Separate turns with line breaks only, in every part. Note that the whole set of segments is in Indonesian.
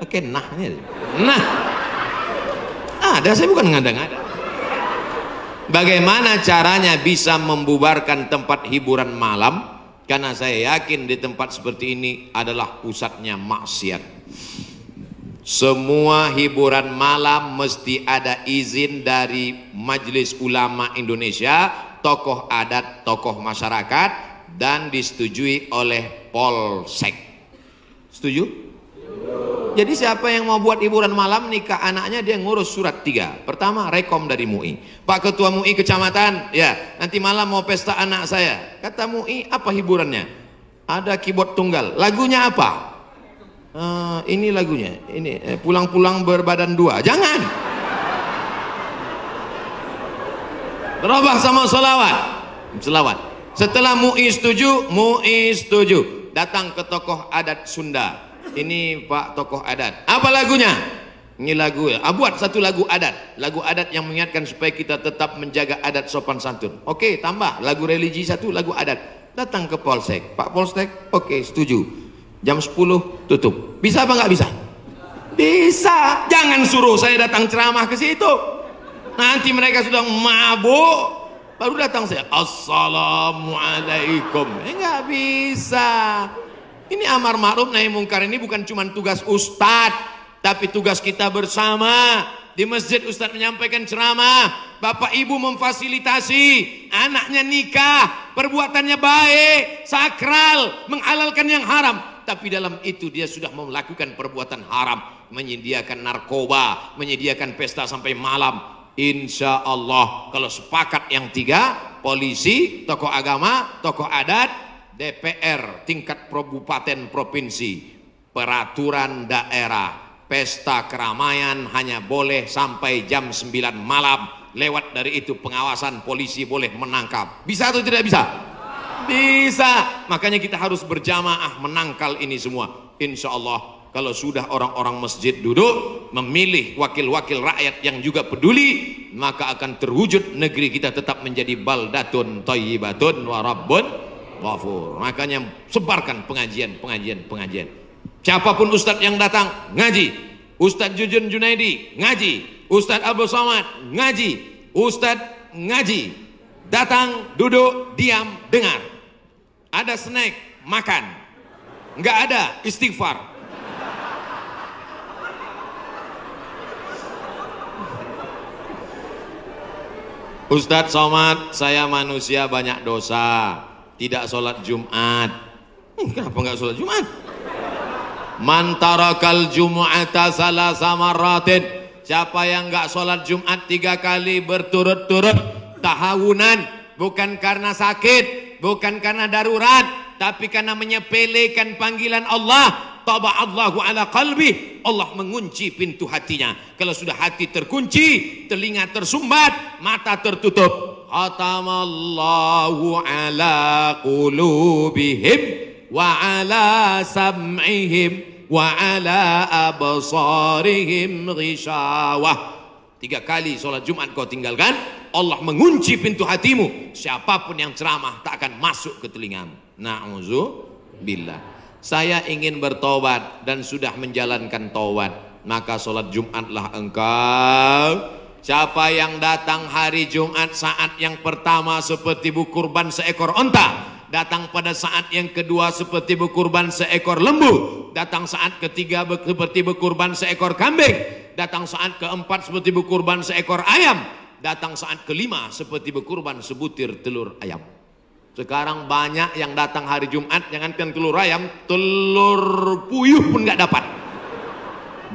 Oke, nahnya. Nah, ada, saya bukan ngada-ngada. Bagaimana caranya bisa membubarkan tempat hiburan malam? Karena saya yakin di tempat seperti ini adalah pusatnya maksiat. Semua hiburan malam mesti ada izin dari Majelis Ulama Indonesia, tokoh adat, tokoh masyarakat, dan disetujui oleh Polsek. Setuju? Jadi siapa yang mau buat hiburan malam nikah anaknya, dia ngurus surat 3. Pertama, rekom dari MUI. Pak Ketua MUI Kecamatan, ya nanti malam mau pesta anak saya. Kata MUI, apa hiburannya? Ada keyboard tunggal. Lagunya apa? Ini lagunya. Ini pulang-pulang berbadan 2. Jangan. Terobah sama selawat. Selawat. Setelah MUI setuju, datang ke tokoh adat Sunda. Ini Pak tokoh adat, apa lagunya? Ini lagu ya, buat satu lagu adat yang mengingatkan supaya kita tetap menjaga adat sopan santun. Oke, tambah lagu religi satu, lagu adat. Datang ke Polsek, Pak Polsek, oke setuju, jam 10 tutup. Bisa apa nggak bisa? Bisa. Jangan suruh saya datang ceramah ke situ, nanti mereka sudah mabuk baru datang saya, assalamualaikum. Nggak bisa. Ini amar ma'ruf nahi mungkar ini bukan cuma tugas ustadz, tapi tugas kita bersama. Di masjid ustadz menyampaikan ceramah, bapak ibu memfasilitasi, anaknya nikah, perbuatannya baik, sakral, menghalalkan yang haram, tapi dalam itu dia sudah melakukan perbuatan haram, menyediakan narkoba, menyediakan pesta sampai malam. Insya Allah kalau sepakat yang 3, polisi, tokoh agama, tokoh adat, DPR tingkat kabupaten provinsi, peraturan daerah, pesta keramaian hanya boleh sampai jam 9 malam. Lewat dari itu pengawasan polisi boleh menangkap. Bisa atau tidak bisa? Bisa. Makanya kita harus berjamaah menangkal ini semua. Insya Allah kalau sudah orang-orang masjid duduk memilih wakil-wakil rakyat yang juga peduli, maka akan terwujud negeri kita tetap menjadi baldatun thayyibatun wa rabbun ghafur. Makanya sebarkan pengajian. Siapapun ustadz yang datang ngaji, Ustadz Jujun Junaidi ngaji, Ustadz Abdul Somad ngaji, Ustadz ngaji, datang, duduk, diam, dengar. Ada snack, makan. Nggak ada, istighfar. Ustadz Somad, saya manusia banyak dosa, tidak sholat Jumat. Kenapa nggak sholat Jumat? Man tarakal jumu'ata salasa marratin, siapa yang nggak sholat Jumat 3 kali berturut-turut tahawunan, bukan karena sakit, bukan karena darurat, tapi karena menyepelekan panggilan Allah, taba'allahu ala qalbi, Allah mengunci pintu hatinya. Kalau sudah hati terkunci, telinga tersumbat, mata tertutup, khatamallahu ala qulubihim wa ala sam'ihim wa ala absarihim ghishawah. 3 kali sholat Jumat kau tinggalkan, Allah mengunci pintu hatimu. Siapapun yang ceramah tak akan masuk ke telingamu. Na'udzubillah. Saya ingin bertobat dan sudah menjalankan taubat, maka sholat Jumatlah engkau. Siapa yang datang hari Jumat saat yang pertama seperti berkurban seekor onta, datang pada saat yang kedua seperti berkurban seekor lembu, datang saat ketiga seperti berkurban seekor kambing, datang saat keempat seperti berkurban seekor ayam, datang saat kelima seperti berkurban sebutir telur ayam. Sekarang banyak yang datang hari Jumat, jangankan telur ayam, telur puyuh pun nggak dapat.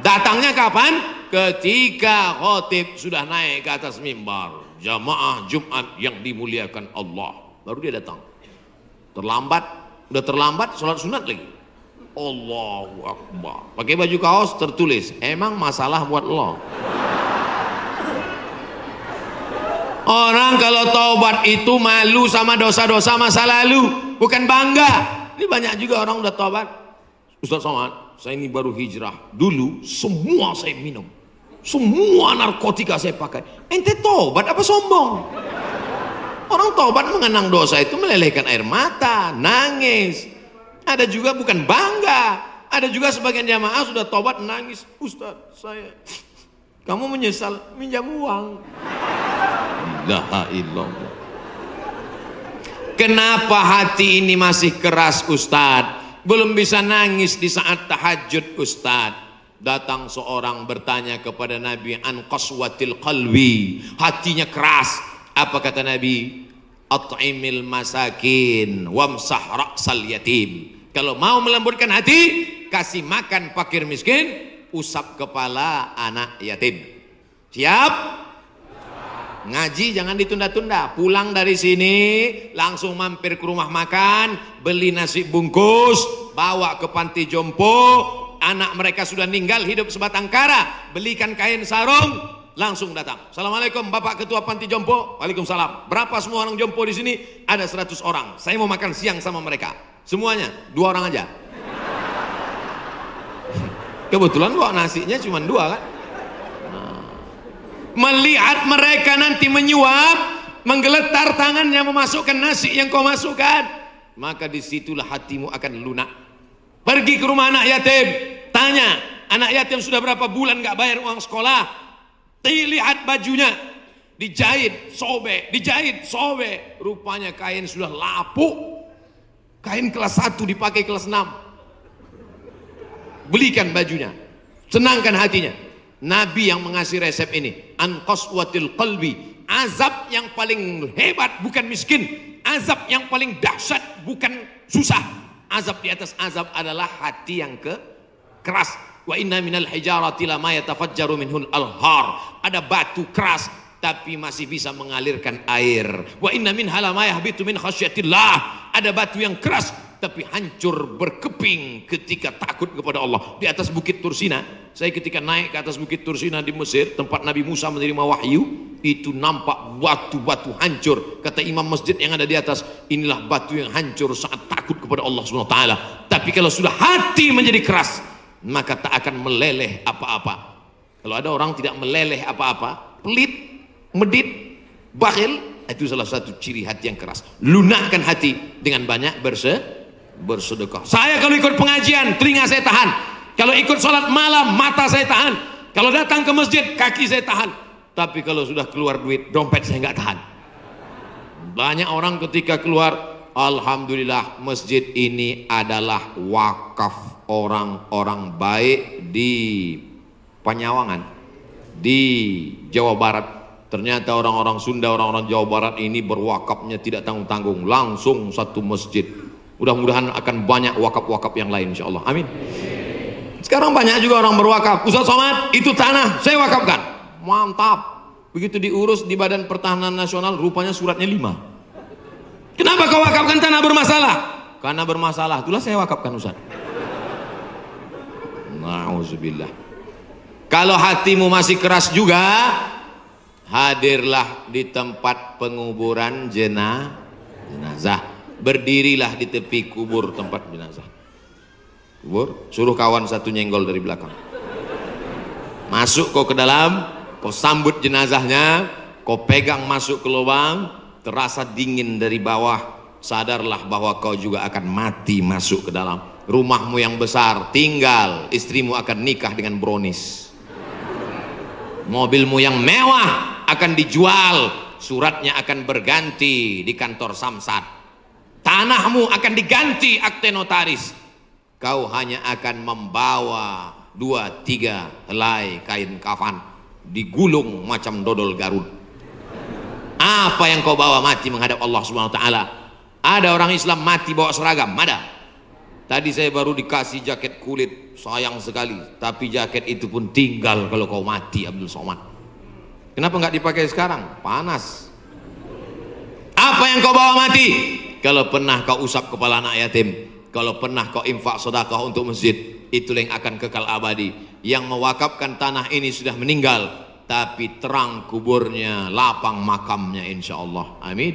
Datangnya kapan? Ketika khotib sudah naik ke atas mimbar, jamaah Jumat yang dimuliakan Allah, baru dia datang. Terlambat, udah terlambat sholat sunat lagi. Allahu Akbar. Pakai baju kaos tertulis, emang masalah buat lo. Orang kalau taubat itu malu sama dosa-dosa masa lalu, bukan bangga. Ini banyak juga orang udah taubat. Ustaz Somad, saya ini baru hijrah. Dulu semua saya minum, semua narkotika saya pakai. Ente taubat apa sombong? Orang taubat mengenang dosa itu melelehkan air mata, nangis. Ada juga bukan bangga. Ada juga sebagian jamaah sudah tobat nangis, Ustaz saya, kamu menyesal minjam uang. La ilallah. Kenapa hati ini masih keras Ustaz? Belum bisa nangis di saat tahajud Ustaz. Datang seorang bertanya kepada Nabi, an qaswatil qalbi, hatinya keras. Apa kata Nabi? At'imil masakin wamsah ra'sal yatim. Kalau mau melembutkan hati, kasih makan fakir miskin, usap kepala anak yatim. Siap? Ngaji jangan ditunda-tunda. Pulang dari sini langsung mampir ke rumah makan, beli nasi bungkus, bawa ke panti jompo. Anak mereka sudah meninggal, hidup sebatang kara, belikan kain sarung, langsung datang. Assalamualaikum Bapak Ketua Panti Jompo. Waalaikumsalam. Berapa semua orang jompo di sini? Ada 100 orang. Saya mau makan siang sama mereka. Semuanya 2 orang aja. Kebetulan kok nasinya cuma 2 kan. Melihat mereka nanti menyuap, menggeletar tangannya memasukkan nasi yang kau masukkan, maka disitulah hatimu akan lunak. Pergi ke rumah anak yatim, tanya, anak yatim sudah berapa bulan gak bayar uang sekolah. Lihat bajunya, dijahit, sobek, dijahit, sobek. Rupanya kain sudah lapuk. Kain kelas 1 dipakai kelas 6. Belikan bajunya, senangkan hatinya. Nabi yang mengasih resep ini, an qaswatil qalbi. Azab yang paling hebat bukan miskin, azab yang paling dahsyat bukan susah. Azab di atas azab adalah hati yang keras. Wa inna minal hijarati lama yatafajjaru minhul alhar. Ada batu keras tapi masih bisa mengalirkan air. Wa inna minha lama yahbitu min khasyatillah. Ada batu yang keras tapi hancur berkeping ketika takut kepada Allah. Di atas bukit Tursina, saya ketika naik ke atas bukit Tursina di Mesir, tempat Nabi Musa menerima wahyu, itu nampak batu-batu hancur. Kata imam masjid yang ada di atas, inilah batu yang hancur saat takut kepada Allah SWT. Tapi kalau sudah hati menjadi keras, maka tak akan meleleh apa-apa. Kalau ada orang tidak meleleh apa-apa, pelit, medit, bakhil, itu salah satu ciri hati yang keras. Lunakkan hati dengan banyak bersedekah. Saya kalau ikut pengajian, telinga saya tahan. Kalau ikut sholat malam, mata saya tahan. Kalau datang ke masjid, kaki saya tahan. Tapi kalau sudah keluar duit, dompet saya nggak tahan. Banyak orang ketika keluar, alhamdulillah masjid ini adalah wakaf orang-orang baik di Panyawangan, di Jawa Barat. Ternyata orang-orang Sunda, orang-orang Jawa Barat ini berwakafnya tidak tanggung-tanggung, langsung satu masjid. Mudah-mudahan akan banyak wakaf-wakaf yang lain insyaallah. Amin. Sekarang banyak juga orang berwakaf. Ustaz Somad, itu tanah saya wakafkan. Mantap. Begitu diurus di Badan Pertahanan Nasional, rupanya suratnya 5. Kenapa kau wakafkan tanah bermasalah? Karena bermasalah, itulah saya wakafkan Ustaz. Nauzubillah. Kalau hatimu masih keras juga, hadirlah di tempat penguburan jenazah. Berdirilah di tepi kubur tempat jenazah. Kubur, suruh kawan satu nyenggol dari belakang. Masuk kau ke dalam, kau sambut jenazahnya, kau pegang masuk ke lubang, terasa dingin dari bawah. Sadarlah bahwa kau juga akan mati masuk ke dalam. Rumahmu yang besar tinggal, istrimu akan nikah dengan brownies. Mobilmu yang mewah akan dijual, suratnya akan berganti di kantor Samsat. Tanahmu akan diganti akte notaris. Kau hanya akan membawa 2-3 helai kain kafan, digulung macam dodol Garut. Apa yang kau bawa mati menghadap Allah SWT? Ada orang Islam mati bawa seragam? Ada. Tadi saya baru dikasih jaket kulit, sayang sekali. Tapi jaket itu pun tinggal kalau kau mati, Abdul Somad. Kenapa nggak dipakai sekarang? Panas. Apa yang kau bawa mati? Kalau pernah kau usap kepala anak yatim, kalau pernah kau infak sedekah untuk masjid, itulah yang akan kekal abadi. Yang mewakafkan tanah ini sudah meninggal, tapi terang kuburnya, lapang makamnya insya Allah. Amin.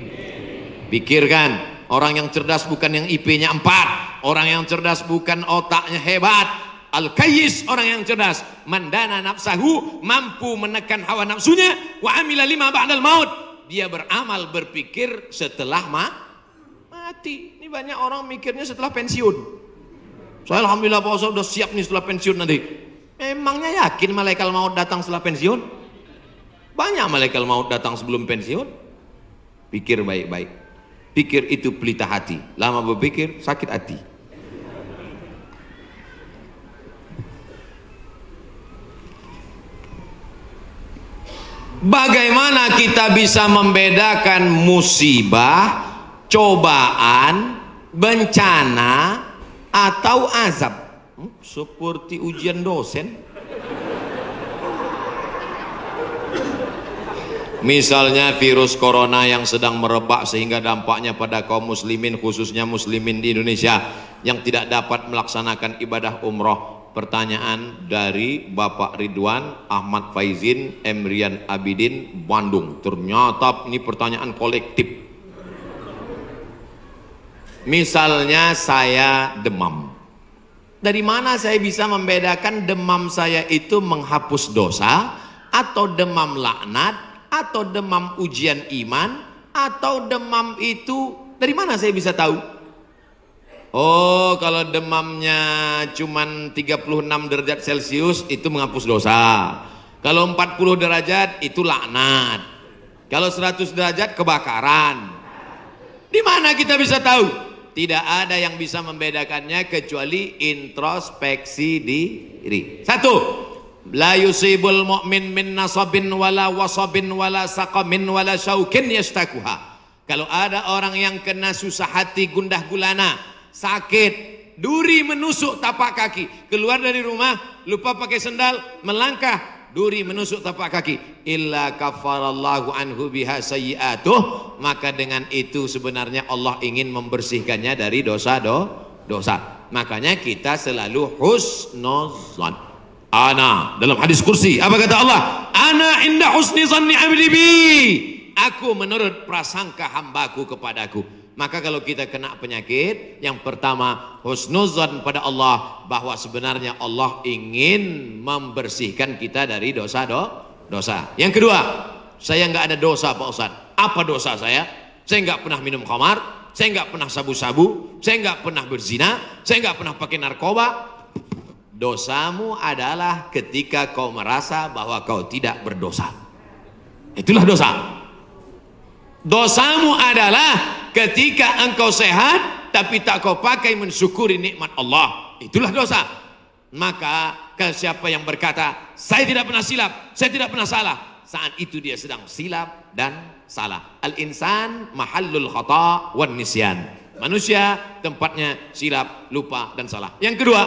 Pikirkan, orang yang cerdas bukan yang IP-nya 4, orang yang cerdas bukan otaknya hebat. Al-Kayyis, orang yang cerdas, mandana nafsahu, mampu menekan hawa nafsunya, wa amila lima ba'dal maut, dia beramal berpikir setelah mati. Ini banyak orang mikirnya setelah pensiun. Saya alhamdulillah Pak Ustaz udah siap nih setelah pensiun nanti. Emangnya yakin malaikat maut datang setelah pensiun? Banyak malaikat maut datang sebelum pensiun. Pikir baik-baik. Pikir itu pelita hati. Lama berpikir sakit hati. Bagaimana kita bisa membedakan musibah, cobaan, bencana, atau azab? Seperti ujian dosen. Misalnya virus corona yang sedang merebak sehingga dampaknya pada kaum muslimin, khususnya muslimin di Indonesia yang tidak dapat melaksanakan ibadah umroh. Pertanyaan dari Bapak Ridwan Ahmad Faizin Emrian Abidin Bandung. Ternyata ini pertanyaan kolektif. Misalnya saya demam. Dari mana saya bisa membedakan demam saya itu menghapus dosa, atau demam laknat, atau demam ujian iman, atau demam itu dari mana saya bisa tahu? Oh, kalau demamnya cuman 36 derajat Celcius itu menghapus dosa. Kalau 40 derajat itu laknat. Kalau 100 derajat kebakaran. Di mana kita bisa tahu? Tidak ada yang bisa membedakannya kecuali introspeksi diri. Satu, la yusibul mu'min min nasabin wala wasabin wala saqamin wala syaukin yastakuha. Kalau ada orang yang kena susah hati, gundah gulana, sakit, duri menusuk tapak kaki, keluar dari rumah lupa pakai sendal, melangkah, duri menusuk tapak kaki, illa kafarallahu anhu biha sayyi'atuh, maka dengan itu sebenarnya Allah ingin membersihkannya dari dosa. Makanya kita selalu husnuzan. Ana dalam hadis kursi apa kata Allah? Ana inda husni zanni abdi bi. Aku menurut prasangka hambaku kepadaku. Maka kalau kita kena penyakit, yang pertama husnuzan pada Allah, bahwa sebenarnya Allah ingin membersihkan kita dari dosa. Yang kedua, saya nggak ada dosa Pak Ustaz. Apa dosa saya? Saya nggak pernah minum khamar, saya nggak pernah sabu-sabu, saya nggak pernah berzina, saya nggak pernah pakai narkoba. Dosamu adalah ketika kau merasa bahwa kau tidak berdosa. Itulah dosa. Dosamu adalah ketika engkau sehat tapi tak kau pakai mensyukuri nikmat Allah. Itulah dosa. Maka ke siapa yang berkata saya tidak pernah silap, saya tidak pernah salah, saat itu dia sedang silap dan salah. Al-insan mahallul khata' wan nisyan. Manusia tempatnya silap, lupa dan salah. Yang kedua,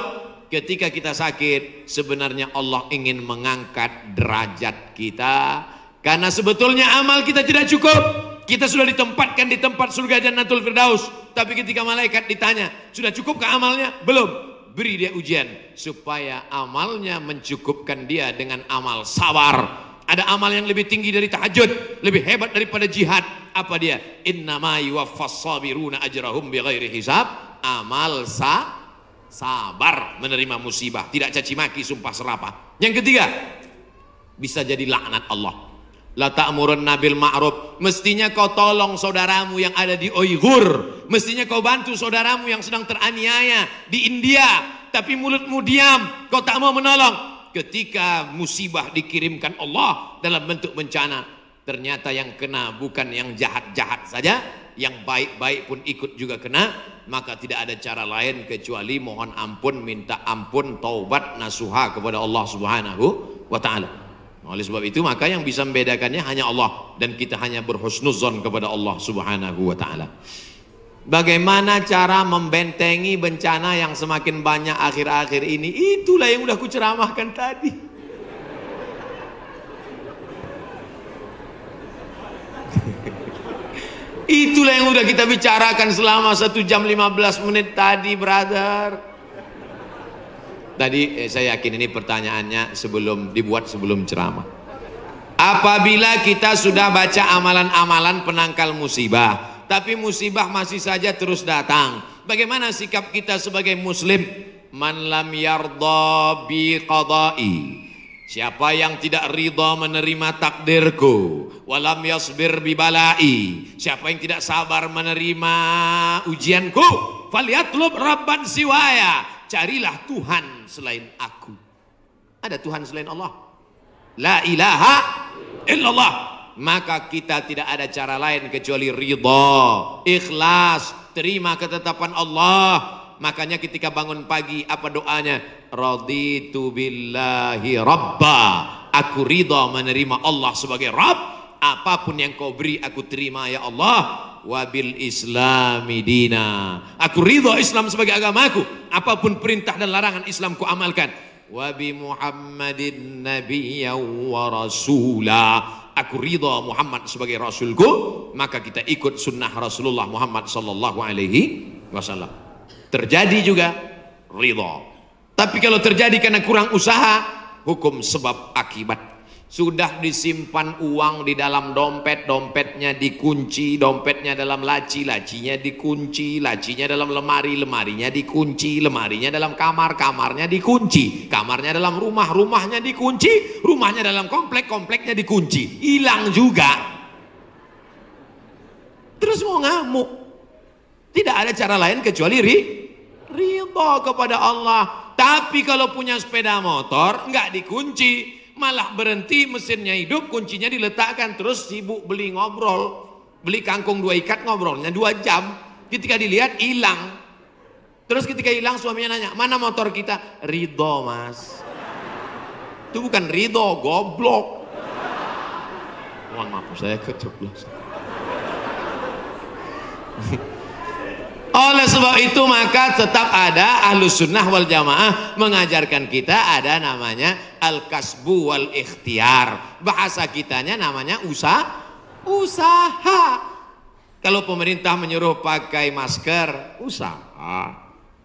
ketika kita sakit, sebenarnya Allah ingin mengangkat derajat kita, karena sebetulnya amal kita tidak cukup. Kita sudah ditempatkan di tempat surga Jannatul Firdaus, tapi ketika malaikat ditanya, sudah cukupkah amalnya? Belum. Beri dia ujian supaya amalnya mencukupkan dia dengan amal sabar. Ada amal yang lebih tinggi dari tahajud, lebih hebat daripada jihad. Apa dia? Innama yuwaffas sabiruna ajrahum bighairi hisab. Amal sabar menerima musibah, tidak caci maki, sumpah serapah. Yang ketiga, bisa jadi laknat Allah. La ta'murun nabil ma'ruf. Mestinya kau tolong saudaramu yang ada di Uighur, mestinya kau bantu saudaramu yang sedang teraniaya di India, tapi mulutmu diam, kau tak mau menolong. Ketika musibah dikirimkan Allah dalam bentuk bencana, ternyata yang kena bukan yang jahat-jahat saja, yang baik-baik pun ikut juga kena. Maka tidak ada cara lain kecuali mohon ampun, minta ampun, taubat nasuha kepada Allah Subhanahu wa ta'ala. Oleh sebab itu maka yang bisa membedakannya hanya Allah, dan kita hanya berhusnuzon kepada Allah Subhanahu wa ta'ala. Bagaimana cara membentengi bencana yang semakin banyak akhir-akhir ini? Itulah yang udah ku ceramahkan tadi. Itulah yang udah kita bicarakan selama 1 jam 15 menit tadi, brother. Tadi saya yakin ini pertanyaannya sebelum ceramah. Apabila kita sudah baca amalan-amalan penangkal musibah, tapi musibah masih saja terus datang, bagaimana sikap kita sebagai muslim? Man lam yardha bi qada'i, siapa yang tidak ridha menerima takdirku, walam yasbir bi bala'i, siapa yang tidak sabar menerima ujianku, falyatlub rabban siwaya, carilah Tuhan selain aku. Ada Tuhan selain Allah? La ilaha illallah. Maka kita tidak ada cara lain kecuali ridha, ikhlas, terima ketetapan Allah. Makanya ketika bangun pagi apa doanya? Raditu billahi rabba. Aku ridha menerima Allah sebagai Rabb. Apapun yang kau beri aku terima ya Allah. Wabil islami dina. Aku ridha Islam sebagai agamaku. Apapun perintah dan larangan Islam ku amalkan. Wabi Muhammadin nabiyya wa rasula. Aku ridha Muhammad sebagai rasulku, maka kita ikut sunnah Rasulullah Muhammad sallallahu alaihi wasallam. Terjadi juga ridha. Tapi kalau terjadi karena kurang usaha, hukum sebab akibat. Sudah disimpan uang di dalam dompet, dompetnya dikunci, dompetnya dalam laci, lacinya dikunci, lacinya dalam lemari, lemarinya dikunci, lemarinya dalam kamar, kamarnya dikunci, kamarnya dalam rumah, rumahnya dikunci, rumahnya dalam komplek, kompleknya dikunci, hilang juga. Terus mau ngamuk. Tidak ada cara lain kecuali ridha kepada Allah. Tapi kalau punya sepeda motor nggak dikunci, malah berhenti, mesinnya hidup, kuncinya diletakkan, terus sibuk beli ngobrol, beli kangkung 2 ikat, ngobrolnya 2 jam. Ketika dilihat hilang. Terus ketika hilang suaminya nanya, mana motor kita? Ridho mas. Itu bukan ridho, goblok. Mohon maaf saya keceplosan. Oleh sebab itu maka tetap ada Ahlus Sunnah wal Jamaah mengajarkan kita ada namanya al-kasbu wal ikhtiar. Bahasa kitanya namanya usaha. Kalau pemerintah menyuruh pakai masker, usaha.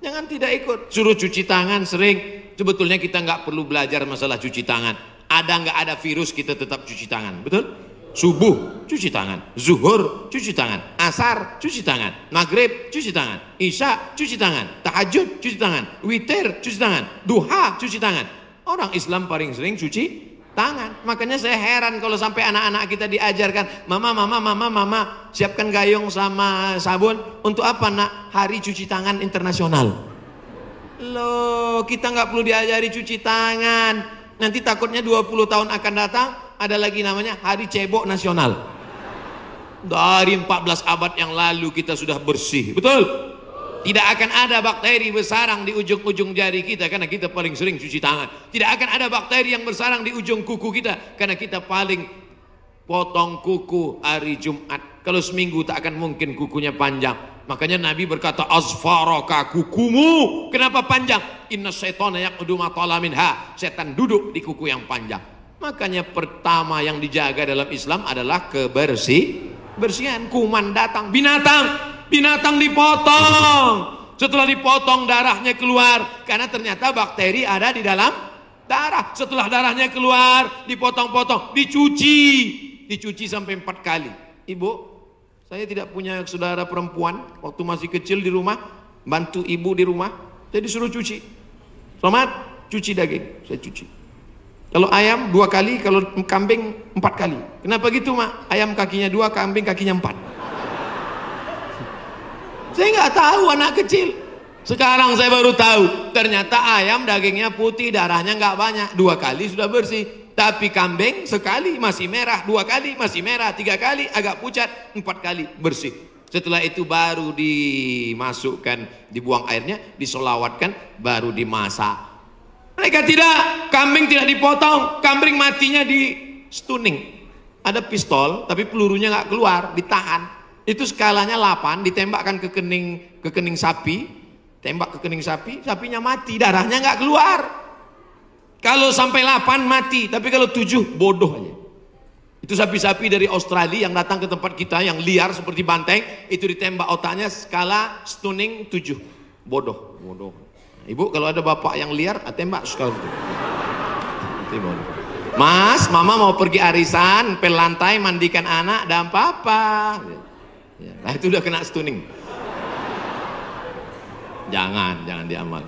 Jangan tidak ikut. Suruh cuci tangan sering. Sebetulnya kita nggak perlu belajar masalah cuci tangan. Ada nggak ada virus kita tetap cuci tangan, betul? Subuh cuci tangan, zuhur cuci tangan, asar cuci tangan, maghrib cuci tangan, isya cuci tangan, tahajud cuci tangan, witir cuci tangan, duha cuci tangan. Orang Islam paling sering cuci tangan. Makanya saya heran kalau sampai anak-anak kita diajarkan, mama siapkan gayung sama sabun. Untuk apa nak? Hari cuci tangan internasional. Loh, kita nggak perlu diajari cuci tangan. Nanti takutnya 20 tahun akan datang ada lagi namanya Hari Cebok Nasional. Dari 14 abad yang lalu kita sudah bersih, betul? Tidak akan ada bakteri bersarang di ujung-ujung jari kita karena kita paling sering cuci tangan. Tidak akan ada bakteri yang bersarang di ujung kuku kita karena kita paling potong kuku hari Jumat. Kalau seminggu tak akan mungkin kukunya panjang. Makanya Nabi berkata, azfaraka, kukumu kenapa panjang? Inna syaitana yaqudu ma tala minha. Setan duduk di kuku yang panjang. Makanya pertama yang dijaga dalam Islam adalah kebersihan. Kuman datang, binatang dipotong. Setelah dipotong darahnya keluar karena ternyata bakteri ada di dalam darah. Setelah darahnya keluar, dipotong-potong, dicuci sampai 4 kali. Ibu, saya tidak punya saudara perempuan. Waktu masih kecil di rumah, bantu ibu di rumah, saya disuruh cuci. Selamat, cuci daging, saya cuci. Kalau ayam 2 kali, kalau kambing 4 kali. Kenapa gitu mak? Ayam kakinya 2, kambing kakinya 4. Saya nggak tahu anak kecil. Sekarang saya baru tahu. Ternyata ayam dagingnya putih, darahnya nggak banyak. 2 kali sudah bersih. Tapi kambing sekali masih merah, 2 kali masih merah, 3 kali agak pucat, 4 kali bersih. Setelah itu baru dimasukkan, dibuang airnya, disolawatkan, baru dimasak. Mereka tidak, kambing tidak dipotong, kambing matinya di stunning. Ada pistol, tapi pelurunya nggak keluar, ditahan. Itu skalanya 8, ditembakkan ke kening sapi, tembak ke kening sapi, sapinya mati, darahnya nggak keluar. Kalau sampai 8 mati, tapi kalau 7 bodoh aja. Itu sapi-sapi dari Australia yang datang ke tempat kita yang liar seperti banteng, itu ditembak otaknya skala stunning 7. Bodoh. Ibu kalau ada bapak yang liar, tembak skala itu. Mas, mama mau pergi arisan, pel lantai, mandikan anak, dan papa. Nah itu udah kena stunning. Jangan diamal.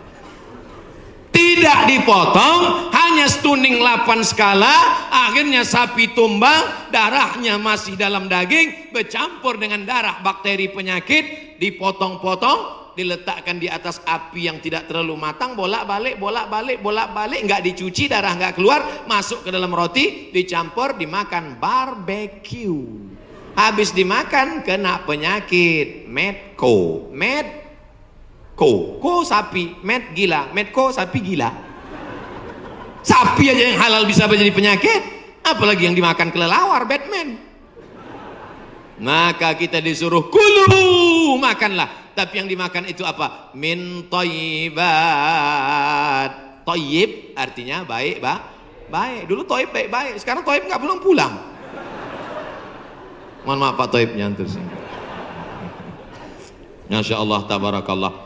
Tidak dipotong, hanya stunning 8 skala, akhirnya sapi tumbang, darahnya masih dalam daging, bercampur dengan darah bakteri penyakit, dipotong-potong, diletakkan di atas api yang tidak terlalu matang, bolak-balik, bolak-balik, bolak-balik, nggak dicuci, darah nggak keluar, masuk ke dalam roti, dicampur, dimakan. Barbecue. Habis dimakan kena penyakit medco. Ko sapi, med gila, medco sapi gila. Sapi aja yang halal bisa menjadi penyakit, apalagi yang dimakan kelelawar, Batman. Maka kita disuruh kulu, makanlah. Tapi yang dimakan itu apa? Min thayyibat. Thayyib artinya baik, baik. Dulu thayyib baik-baik, sekarang thayyib nggak pulang. Mohon maaf Pak Thayyib nyantur sini. Masya Allah, tabarakallah.